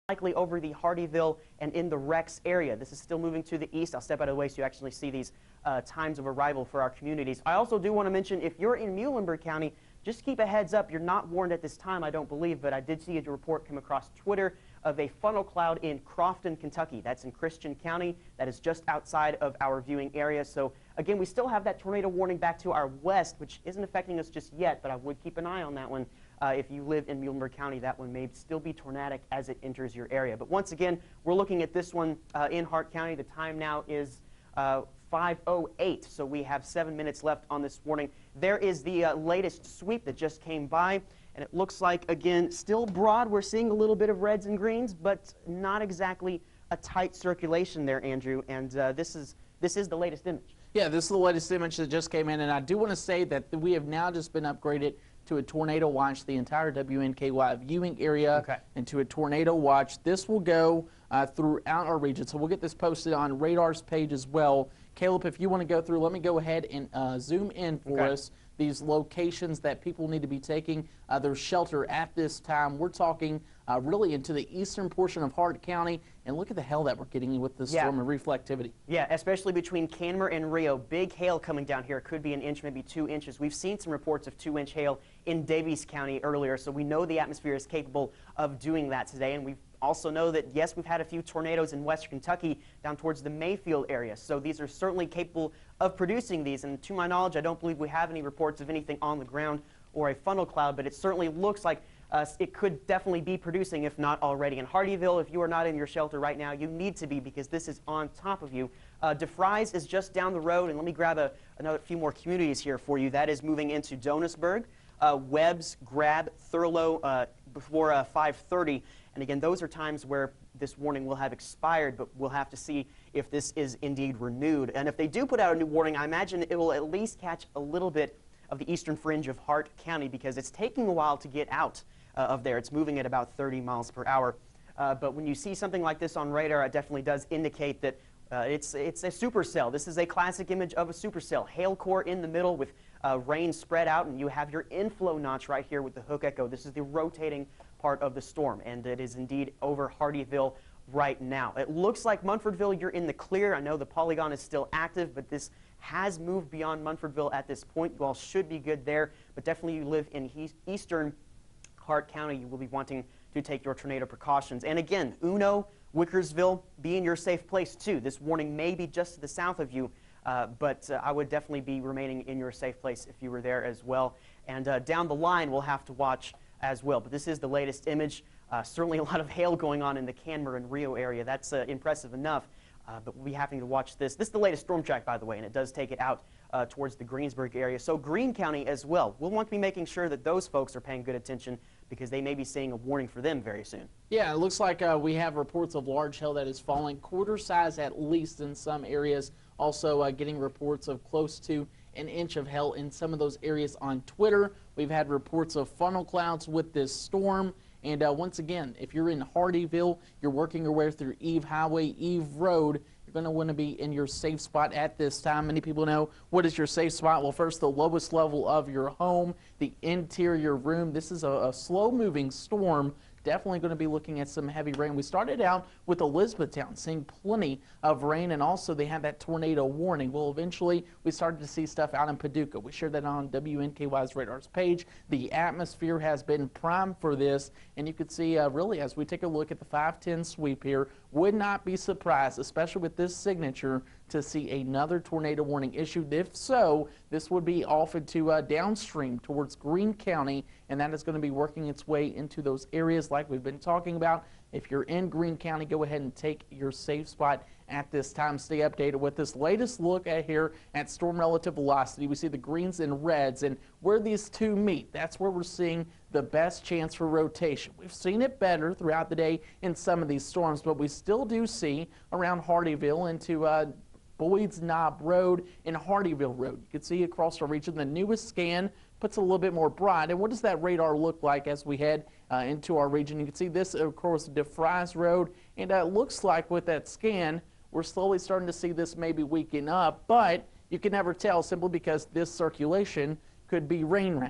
likely over the Hardeeville and in the Rex area. This is still moving to the east. I'll step out of the way so you actually see these times of arrival for our communities. I also do want to mention, if you're in Muhlenberg County, just keep a heads up. You're not warned at this time, I don't believe, but I did see a report come across Twitter of a funnel cloud in Crofton, Kentucky. That's in Christian County. That is just outside of our viewing area. So again, we still have that tornado warning back to our west, which isn't affecting us just yet, but I would keep an eye on that one. If you live in Muhlenberg County, that one may still be tornadic as it enters your area. But once again, we're looking at this one in Hart County. The time now is 5:08, so we have 7 minutes left on this warning. There is the latest sweep that just came by, and it looks like, again, still broad. We're seeing a little bit of reds and greens, but not exactly a tight circulation there, Andrew. And this is the latest image. Yeah, this is the latest image that just came in, and I do want to say that we have now just been upgraded to a tornado watch, the entire WNKY viewing area, and to a tornado watch. This will go throughout our region, so we'll get this posted on Radar's page as well. Caleb, if you want to go through, let me go ahead and zoom in for us these locations that people need to be taking their shelter at this time. We're talking really into the eastern portion of Hart County, and look at the hail that we're getting with this storm and reflectivity. Yeah, especially between Canmer and Rio. Big hail coming down here. It could be an inch, maybe 2 inches. We've seen some reports of 2-inch hail in Daviess County earlier, so we know the atmosphere is capable of doing that today. And we also know that, yes, we've had a few tornadoes in western Kentucky down towards the Mayfield area, so these are certainly capable of producing these. And to my knowledge, I don't believe we have any reports of anything on the ground or a funnel cloud, but it certainly looks like it could definitely be producing, if not already. In Hardeeville, if you are not in your shelter right now, you need to be, because this is on top of you. DeFries is just down the road, and let me grab another few more communities here for you. That is moving into Donisburg, Webbs, Grab, Thurlow before 5:30. And again, those are times where this warning will have expired, but we'll have to see if this is indeed renewed. And if they do put out a new warning, I imagine it will at least catch a little bit of the eastern fringe of Hart County, because it's taking a while to get out of there. It's moving at about 30 miles per hour. But when you see something like this on radar, it definitely does indicate that it's a supercell. This is a classic image of a supercell. Hail core in the middle with rain spread out, and you have your inflow notch right here with the hook echo. This is the rotating part of the storm, and it is indeed over Hardeeville right now. It looks like Munfordville, you're in the clear. I know the polygon is still active, but this has moved beyond Munfordville at this point. You all should be good there, but definitely you live in eastern Hart County, you will be wanting to take your tornado precautions. And again, Uno, Wickersville, be in your safe place too. This warning may be just to the south of you, but I would definitely be remaining in your safe place if you were there as well. And down the line, we'll have to watch as well. But this is the latest image. Certainly a lot of hail going on in the Canmer and Rio area. That's impressive enough. But we'll be having to watch this. This is the latest storm track, by the way, and it does take it out towards the Greensburg area. So Greene County as well. We'll want to be making sure that those folks are paying good attention, because they may be seeing a warning for them very soon. Yeah, it looks like we have reports of large hail that is falling, quarter size at least in some areas. Also getting reports of close to an inch of hail in some of those areas on Twitter. We've had reports of funnel clouds with this storm. And once again, if you're in Hardeeville, you're working your way through Eve Highway, Eve Road, you're going to want to be in your safe spot at this time. Many people know, what is your safe spot? Well, first, the lowest level of your home, the interior room. This is a slow-moving storm. Definitely going to be looking at some heavy rain. We started out with Elizabethtown, seeing plenty of rain, and also they had that tornado warning. Well, eventually we started to see stuff out in Paducah. We shared that on WNKY's Radar's page. The atmosphere has been primed for this, and you could see really as we take a look at the 510 sweep here, would not be surprised, especially with this signature, to see another tornado warning issued. If so, this would be off into downstream towards Greene County, and that is going to be working its way into those areas like we've been talking about. If you're in Greene County, go ahead and take your safe spot at this time. Stay updated with this latest look at here at storm relative velocity. We see the greens and reds, and where these two meet, that's where we're seeing the best chance for rotation. We've seen it better throughout the day in some of these storms, but we still do see around Hardeeville into Boyd's Knob Road and Hardeeville Road. You can see across our region, the newest scan puts a little bit more bright. And what does that radar look like as we head into our region? You can see this, of course, DeFries Road, and it looks like with that scan, we're slowly starting to see this maybe weaken up, but you can never tell simply because this circulation could be rain rash.